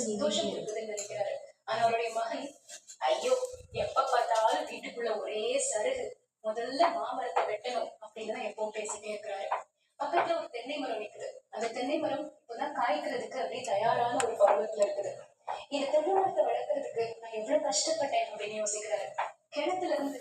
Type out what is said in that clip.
சந்தோஷம் இருக்குதுன்னு நினைக்கிறாரு. ஆனா அவருடைய மகன், ஐயோ எப்ப பார்த்தாலும் வீட்டுக்குள்ள ஒரே சருகு, முதல்ல மாமரத்தை வெட்டணும் அப்படின்னு தான் எப்பவும் பேசிட்டே இருக்கிறாரு. பக்கத்துல ஒரு தென்னை மரம் நிக்குது. அந்த தென்னை மரம் இப்பதான் காய்க்கிறதுக்கு அப்படியே தயாரான ஒரு பருவத்துல இருக்குது. இந்த தென்னை மரத்தை வளர்க்கறதுக்கு நான் எவ்வளவு கஷ்டப்பட்டேன் அப்படின்னு யோசிக்கிறாரு. கிணத்துல இருந்து